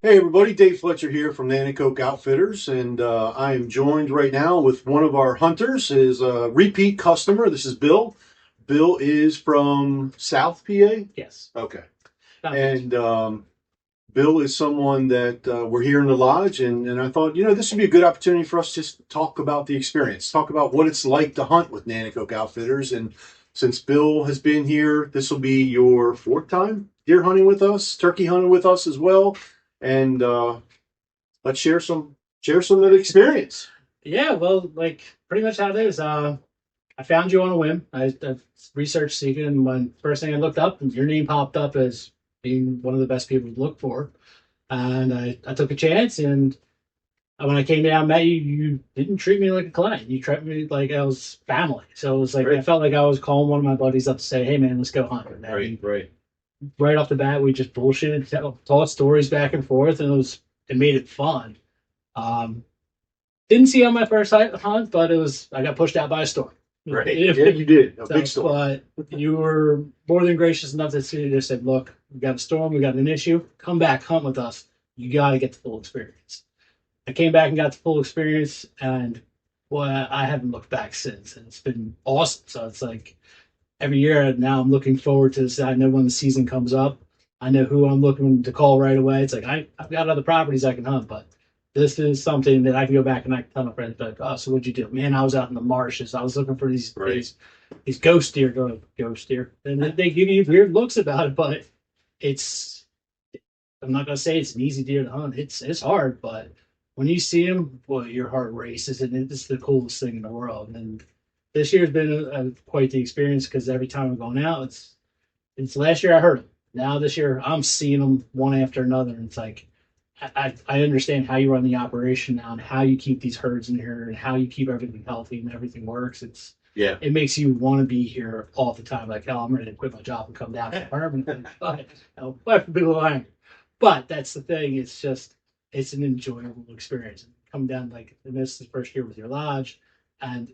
Hey everybody, Dave Fletcher here from Nanticoke Outfitters, and I am joined right now with one of our hunters, his repeat customer. This is Bill. Bill is from South PA? Yes. Okay. That And Bill is someone that we're here in the lodge, and I thought, this would be a good opportunity for us to just talk about the experience, talk about what it's like to hunt with Nanticoke Outfitters. And since Bill has been here, this will be your fourth time deer hunting with us, turkey hunting with us as well. And let's share some of the experience. Yeah, well, like pretty much how it is. I found you on a whim. I researched Sika, and when first thing I looked up, your name popped up as being one of the best people to look for. And I took a chance, and when I came down and met you, you didn't treat me like a client. You treated me like I was family. So it was like, Right. I felt like I was calling one of my buddies up to say, hey, man, let's go hunt. And right off the bat, we just bullshitted, told stories back and forth, and it made it fun. Um, didn't see on my first hunt, but I got pushed out by a storm. Right. Yeah, you did. A big storm. But you were more than gracious enough to just said, look, we got a storm, we got an issue, come back, hunt with us. You got to get the full experience. I came back and got the full experience, and well, I haven't looked back since, and it's been awesome. So it's like every year now I'm looking forward to this. I know when the season comes up, I know who I'm looking to call right away. It's like I've got other properties I can hunt, but this is something that I can go back and I can tell my friends, like, oh, so what'd you do? Man, I was out in the marshes. I was looking for these ghost deer, going ghost deer. And they give you weird looks about it, but it's I'm not gonna say it's an easy deer to hunt. It's hard, but when you see them, boy, your heart races, and it's the coolest thing in the world. And this year's been quite the experience because every time I'm going out, it's last year I heard them. Now this year I'm seeing them one after another, and it's like I understand how you run the operation now and how you keep these herds in here and how you keep everything healthy and everything works. It makes you want to be here all the time. Like, oh, I'm ready to quit my job and come down to permanently. But Bill Holahan. But that's the thing. It's an enjoyable experience. Come down, like, and this is the first year with your lodge, and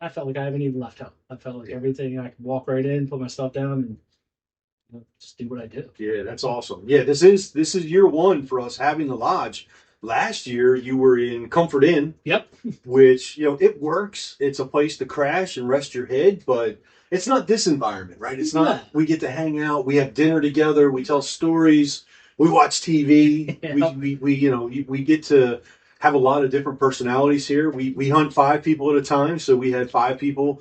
I felt like I haven't even left home. I felt like everything, I could walk right in, put my stuff down, and just do what I do. Yeah, that's awesome. Yeah, this is year one for us having the lodge. Last year you were in Comfort Inn. Yep. Which, it works. It's a place to crash and rest your head, but it's not this environment, right? It's not. We get to hang out, we have dinner together, we tell stories, we watch TV. We get to have a lot of different personalities here. We hunt 5 people at a time, so we had 5 people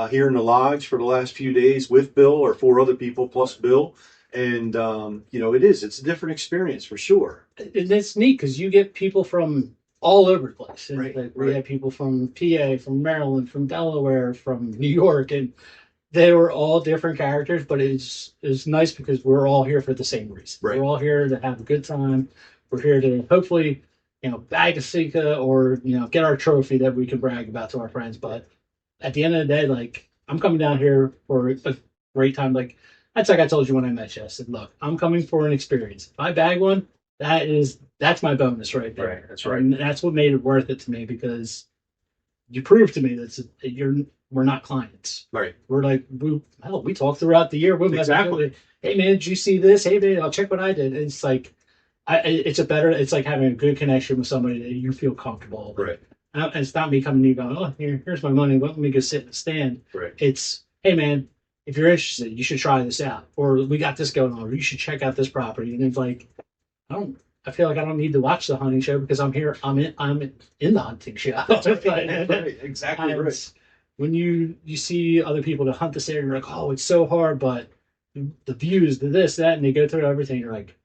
here in the lodge for the last few days with Bill, or 4 other people plus Bill. And it's a different experience for sure. And it's neat because you get people from all over the place. And Right, we right. had people from PA, from Maryland, from Delaware, from New York, and they were all different characters. But it's nice because we're all here for the same reason. Right. We're all here to have a good time. We're here to hopefully, bag a Sika, or get our trophy that we can brag about to our friends. But at the end of the day, like, I'm coming down here for a great time. Like, that's like I told you when I met you. I said, look, I'm coming for an experience. If I bag one, that's my bonus right there. Right, that's right. And that's what made it worth it to me, because you proved to me that we're not clients. Right. We're like, we talk throughout the year. Exactly. Hey man, did you see this? Hey man, I'll check what I did. And it's like, it's like having a good connection with somebody that you feel comfortable with. Right. And it's not me coming to you going, oh, here's my money. Let me go sit in the stand. Right. It's, hey man, if you're interested, you should try this out, or we got this going on, or you should check out this property. And it's like, I feel like I don't need to watch the hunting show because I'm here. I'm in the hunting show. Right. Exactly right. When you see other people that hunt this area, you're like, oh, it's so hard, but the views, the this, that, and they go through everything. You're like,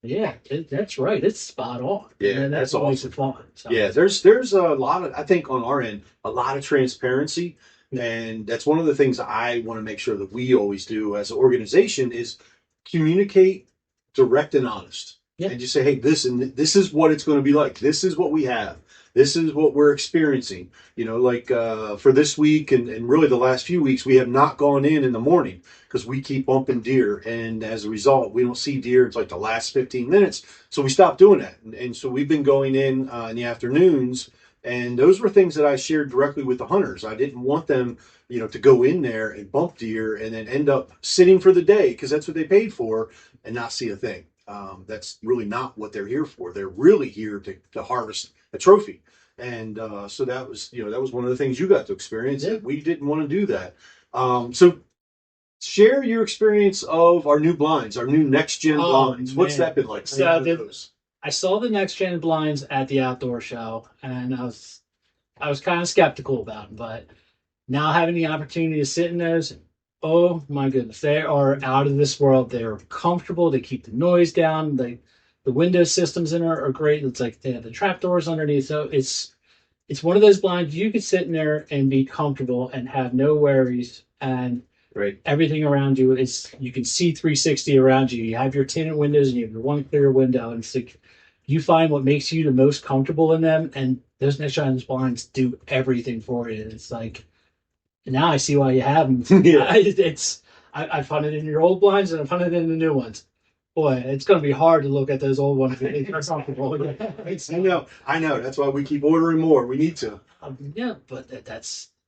yeah, that's right. It's spot on. Yeah, and that's what makes awesome. it fun. So. Yeah, there's a lot of, I think on our end, a lot of transparency. And that's one of the things I want to make sure that we always do as an organization is communicate direct and honest. Yeah. And just say, hey, this is what it's going to be like. This is what we have. This is what we're experiencing. For this week and really the last few weeks, we have not gone in the morning because we keep bumping deer. And as a result, we don't see deer. It's like the last 15 minutes. So we stopped doing that. And so we've been going in the afternoons. And those were things that I shared directly with the hunters. I didn't want them, to go in there and bump deer and then end up sitting for the day because that's what they paid for and not see a thing. That's really not what they're here for. They're really here to harvest a trophy. And so that was, that was one of the things you got to experience. Yeah. We didn't want to do that. So share your experience of our new blinds, our new NxtGen blinds. What's that been like? So I saw the NxtGen blinds at the outdoor show, and I was kind of skeptical about them, but now having the opportunity to sit in those, oh my goodness, they are out of this world. They're comfortable. They keep the noise down. The window systems in are great. It's like they have the trap doors underneath. So it's one of those blinds you could sit in there and be comfortable and have no worries. And right. Everything around you is, you can see 360 around you. You have your tinted windows and you have your one clear window. And it's like you find what makes you the most comfortable in them. And those NxtGen blinds do everything for you. It's like, now I see why you have them. Yeah. I found it in your old blinds and I found it in the new ones. Boy, it's going to be hard to look at those old ones if they're comfortable. I know. That's why we keep ordering more. We need to. Yeah, but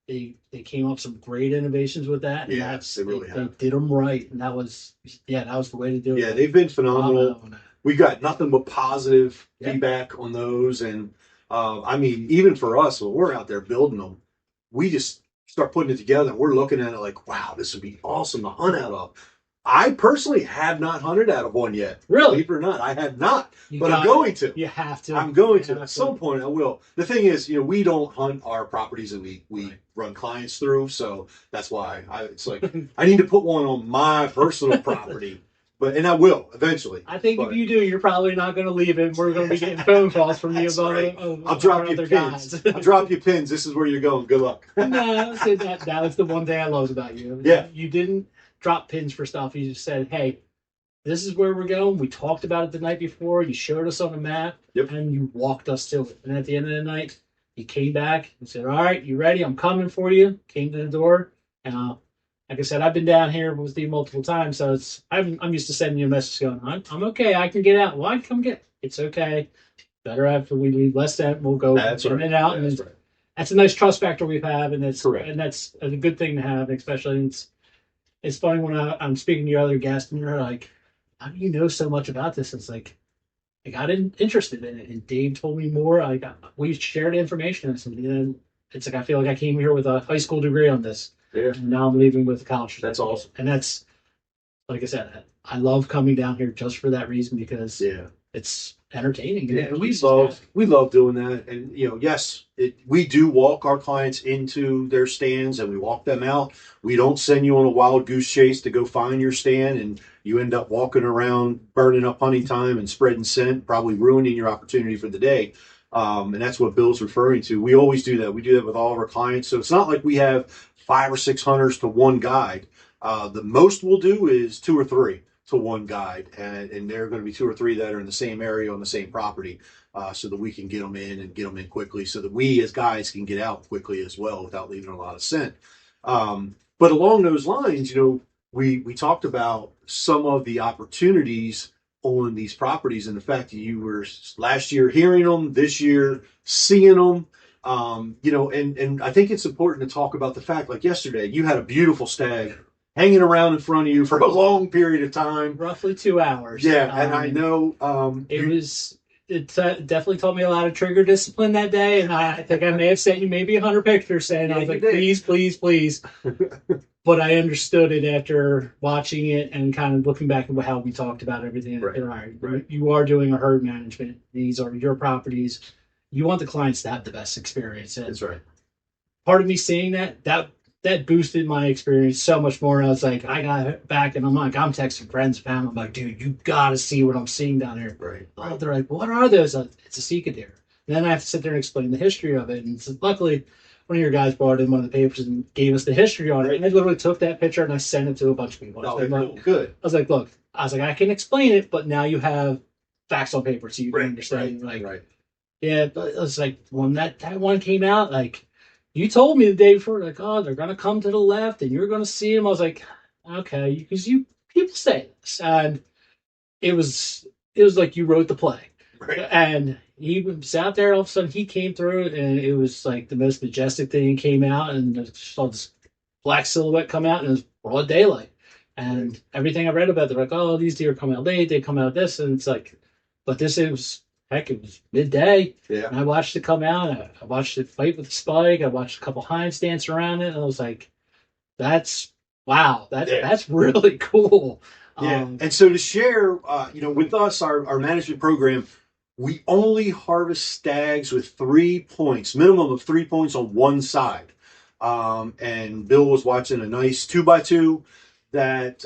they came up some great innovations with that. And yeah, they really have. They did them right, and that was the way to do it. Yeah, they've been phenomenal. We got nothing but positive feedback on those, and I mean, even for us, when we're out there building them, we just start putting it together. And we're looking at it like, wow, this would be awesome to hunt out of. I personally have not hunted out of one yet. Really? Believe it or not, I have not. But I'm going to. You have to. I'm going to. At some point, I will. The thing is, we don't hunt our properties that we run clients through. So that's why it's like, I need to put one on my personal property. And I will eventually. I think if you do, you're probably not going to leave it. We're going to be getting phone calls from you about right. I'll drop you pins. I'll drop you pins. This is where you're going. Good luck. No, that's the one thing I love about you. Yeah. You didn't drop pins for stuff. You just said, hey, this is where we're going. We talked about it the night before. You showed us on a map, and you walked us to it. And at the end of the night, you came back and said, all right, you ready? I'm coming for you. Came to the door. And like I said, I've been down here with you multiple times, so I'm used to sending you a message going, I'm okay. I can get out. Well, I can come get. It's okay. Better after we leave less than we'll go in and out. And that's a nice trust factor we have, and that's a good thing to have, especially. It's funny when I'm speaking to your other guests, and you're like, how do you know so much about this? It's like, I got interested in it, and Dave told me more. We shared information, and it's like I feel like I came here with a high school degree on this. Yeah. And now I'm leaving with a college. That's awesome. And that's, like I said, I love coming down here just for that reason, because it's entertaining. Yeah, we love doing that. And yes, we do walk our clients into their stands and we walk them out. We don't send you on a wild goose chase to go find your stand and you end up walking around burning up honey time and spreading scent, probably ruining your opportunity for the day. And that's what Bill's referring to. We always do that. We do that with all of our clients. So it's not like we have 5 or 6 hunters to one guide. The most we'll do is 2 or 3 to one guide, and there are going to be 2 or 3 that are in the same area on the same property, so that we can get them in quickly, so that we as guys can get out quickly as well without leaving a lot of scent. But along those lines, we talked about some of the opportunities on these properties and the fact that you were last year hearing them, this year seeing them. And I think it's important to talk about the fact, like yesterday, you had a beautiful stag hanging around in front of you for a long period of time. Roughly 2 hours. Yeah, and I know... It definitely taught me a lot of trigger discipline that day, and I think I may have sent you maybe 100 pictures saying, I was like, please, please, please. But I understood it after watching it and kind of looking back at how we talked about everything. Right. You are doing a herd management. These are your properties. You want the clients to have the best experience. And that's right. Part of me seeing that boosted my experience so much more. I was like, I got it back, and I'm texting friends, family. I'm like, dude, you got to see what I'm seeing down here. Right. Oh, they're like, what are those? It's a Sika deer. And then I have to sit there and explain the history of it. And so luckily, one of your guys brought in one of the papers and gave us the history on it. And I literally took that picture and I sent it to a bunch of people. Good. I was like, look, I can explain it, but now you have facts on paper so you can understand. Yeah, but it was like when that one came out, like, you told me the day before, like, oh, they're going to come to the left and you're going to see them. I was like, okay, because people say this. And it was like you wrote the play. Right. And he was out there, all of a sudden he came through and it was like the most majestic thing. He came out and saw this black silhouette come out and it was broad daylight. And everything I read about, they're like, oh, these deer come out late, they come out this, and it's like, but this is heck, it was midday, Yeah. and I watched it come out. I watched it fight with the spike. I watched a couple hinds dance around it, and I was like, that's wow, that's really cool. Yeah, and so to share, with us, our management program, we only harvest stags with 3 points, minimum of 3 points on one side. And Bill was watching a nice 2x2 that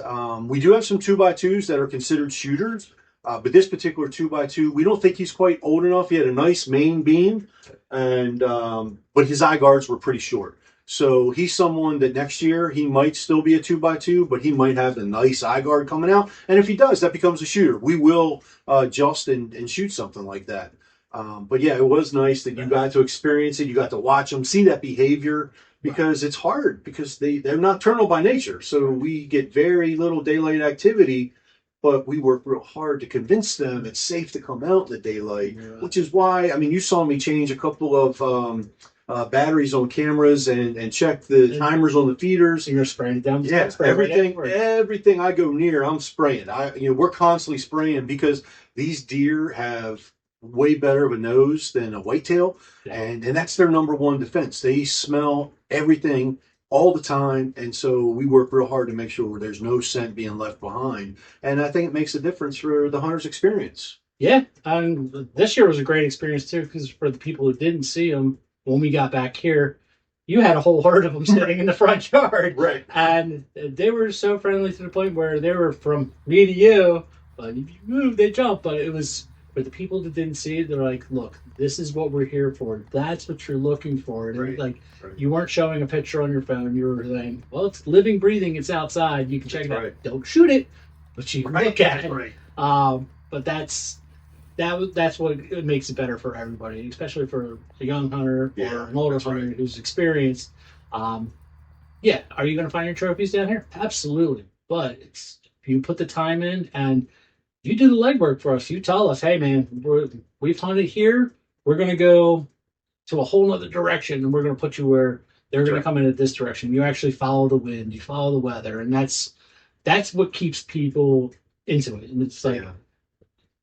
we do have some 2x2s that are considered shooters. But this particular 2x2, we don't think he's quite old enough. He had a nice main beam, and but his eye guards were pretty short. So he's someone that next year he might still be a 2x2, but he might have a nice eye guard coming out. And if he does, that becomes a shooter. We will adjust and shoot something like that. But yeah, it was nice that you got to experience it. You got to watch them, see that behavior, because it's hard because they're nocturnal by nature. So we get very little daylight activity, but we work real hard to convince them it's safe to come out in the daylight, which is why, I mean, you saw me change a couple of batteries on cameras and check the timers on the feeders. So you're spraying down. Yeah, everything I go near, I'm spraying. We're constantly spraying because these deer have way better of a nose than a whitetail, and that's their number one defense. They smell everything all the time, and so we work real hard to make sure there's no scent being left behind, and I think it makes a difference for the hunter's experience. Yeah, and this year was a great experience too, because for the people who didn't see them, when we got back here, you had a whole herd of them sitting in the front yard. Right. And they were so friendly to the point where they were from me to you, but if you move, they jump. But it was for the people that didn't see it, they're like, look, this is what we're here for. That's what you're looking for. And you weren't showing a picture on your phone. You were saying, well, it's living, breathing, it's outside. You can check it out. Don't shoot it, but you can look at it. Right. But that's what it makes it better for everybody, especially for a young hunter or an older hunter who's experienced. Are you going to find your trophies down here? Absolutely. But if you put the time in and you do the legwork for us, you tell us, hey man, we've hunted here. We're going to go to a whole other direction, and we're going to put you where they're going to come in at this direction. You actually follow the wind, you follow the weather, and that's what keeps people into it. And it's like,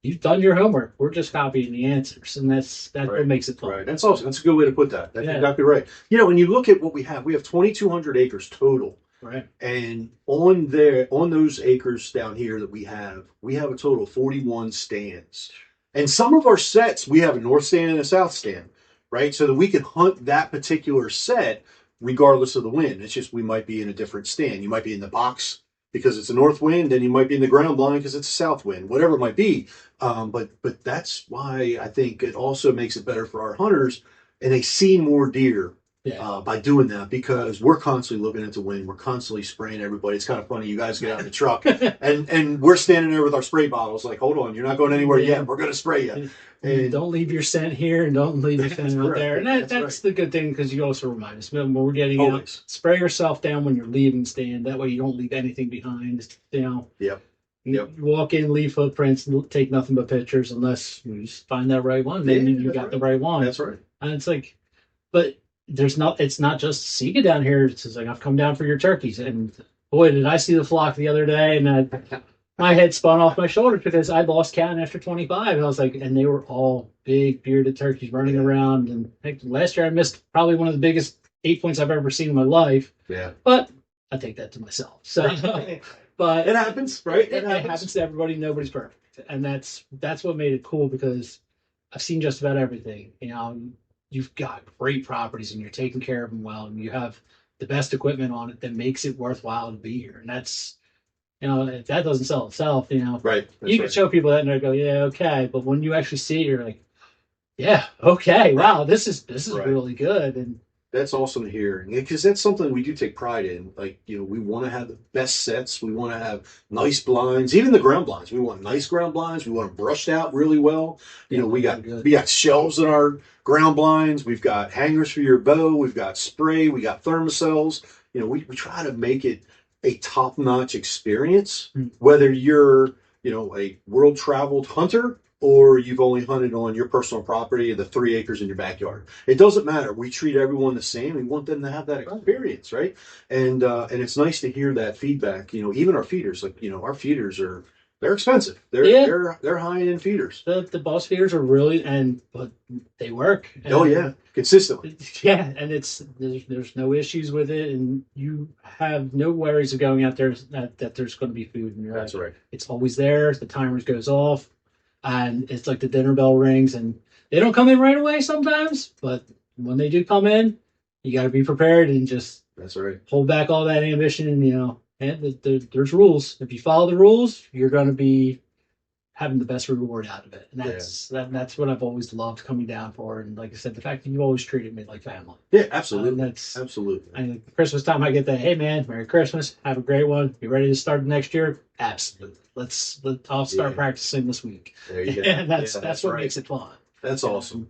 you've done your homework. We're just copying the answers, and that's what makes it fun. Right. That's awesome. That's a good way to put that. That's exactly right. When you look at what we have 2,200 acres total. Right. And on those acres down here that we have a total of 41 stands. And some of our sets, we have a north stand and a south stand, right? So that we can hunt that particular set regardless of the wind. It's just we might be in a different stand. You might be in the box because it's a north wind, and you might be in the ground blind because it's a south wind, whatever it might be. But that's why I think it also makes it better for our hunters, and they see more deer by doing that, because we're constantly looking at the wind. We're constantly spraying everybody. It's kind of funny. You guys get out of the truck and we're standing there with our spray bottles like, hold on, you're not going anywhere yet. We're going to spray you. And don't leave your scent here, and don't leave your scent out there. And that's the good thing, because you also remind us when we're getting out, spray yourself down when you're leaving stand. That way you don't leave anything behind. Yep. You walk in, leave footprints, take nothing but pictures, unless you just find that right one. Then you got the right one. That's right. And it's like, but it's not just Sika down here. It's just like, I've come down for your turkeys, and boy, did I see the flock the other day, and my head spun off my shoulders because I lost count after 25. And I was like, and they were all big bearded turkeys running around. And heck, last year I missed probably one of the biggest 8 points I've ever seen in my life. Yeah. But I take that to myself. So, but it happens, right? It happens to everybody. Nobody's perfect. And that's what made it cool, because I've seen just about everything. You've got great properties, and you're taking care of them well, and you have the best equipment on it that makes it worthwhile to be here. And that's, if that doesn't sell itself, right. You can show people that and they go, yeah, okay. But when you actually see it, you're like, yeah, okay, wow, this is really good. And that's awesome to hear, because that's something we do take pride in. Like, we want to have the best sets. We want to have nice blinds, even the ground blinds. We want nice ground blinds. We want them brushed out really well. We got shelves in our ground blinds. We've got hangers for your bow. We've got spray. We got thermocells. We try to make it a top-notch experience, whether you're, a world-traveled hunter or you've only hunted on your personal property, the 3 acres in your backyard. It doesn't matter. We treat everyone the same. We want them to have that experience, right? And it's nice to hear that feedback. You know, even our feeders, like, you know, our feeders they're expensive. They're high end feeders. The boss feeders are really, but they work. Oh yeah, consistently. Yeah, and there's no issues with it, and you have no worries of going out there that there's going to be food in your That's right. It's always there. The timer goes off, and it's like the dinner bell rings, and they don't come in right away sometimes, but when they do come in, you got to be prepared and just that's right. Hold back all that ambition, and you know. And there's rules. If you follow the rules, you're going to be having the best reward out of it. And that's what I've always loved coming down for. And like I said, the fact that you always treated me like family. Yeah, absolutely. Absolutely. And Christmas time, I get that. Hey man, Merry Christmas. Have a great one. You ready to start next year? Absolutely. I'll start practicing this week. There you go. And that's what makes it fun. That's awesome.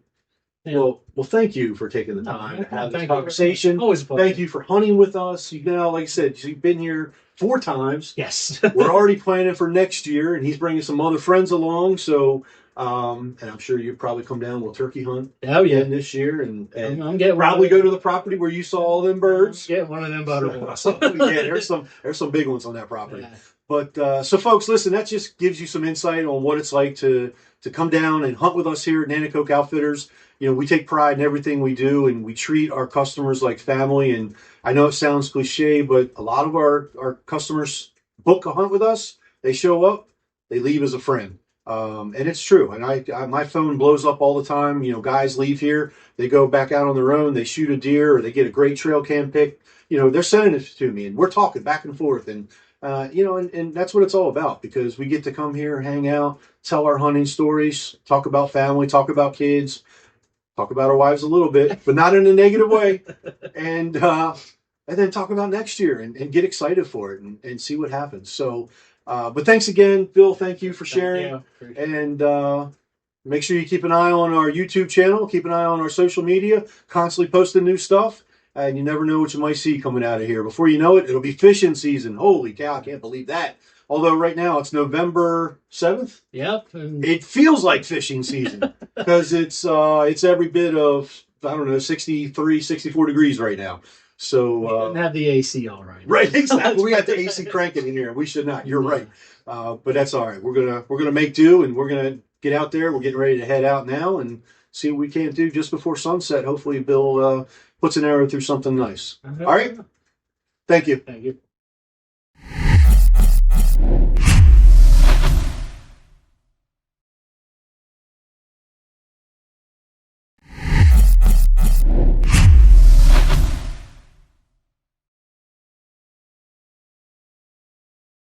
Yeah. Well, thank you for taking the time to have this conversation. Always a pleasure. Thank you for hunting with us. You know, like I said, you've been here 4 times. Yes. We're already planning for next year, and he's bringing some other friends along. So, and I'm sure you'll probably come down. We'll turkey hunt. Oh yeah, this year, and I'm getting probably go to the property where you saw all them birds. Get one of them butterballs. Yeah, there's some big ones on that property. Yeah. But so, folks, listen. That just gives you some insight on what it's like to come down and hunt with us here at Nanticoke Outfitters. You know, we take pride in everything we do, and we treat our customers like family. And I know it sounds cliche, but a lot of our customers book a hunt with us. They show up, they leave as a friend. And it's true. And I my phone blows up all the time. You know, guys leave here, they go back out on their own, they shoot a deer, or they get a great trail cam pick. You know, they're sending it to me, and we're talking back and forth. And you know, and that's what it's all about, because we get to come here, hang out, tell our hunting stories, talk about family, talk about kids, talk about our wives a little bit, but not in a negative way, and then talk about next year and get excited for it and see what happens. So, but thanks again, Bill. Thank you for sharing, and make sure you keep an eye on our YouTube channel, keep an eye on our social media, constantly posting new stuff. And you never know what you might see coming out of here. Before you know it, it'll be fishing season. Holy cow, I can't believe that. Although right now it's November 7th. Yep. It feels like fishing season because it's every bit of, I don't know, 63, 64 degrees right now. So we don't have the AC all right. Right, exactly. We got the AC cranking in here. We should not. You're right. But that's all right. We're gonna make do, and we're gonna get out there. We're getting ready to head out now and see what we can do just before sunset. Hopefully Bill puts an arrow through something nice. All right. Thank you. Thank you.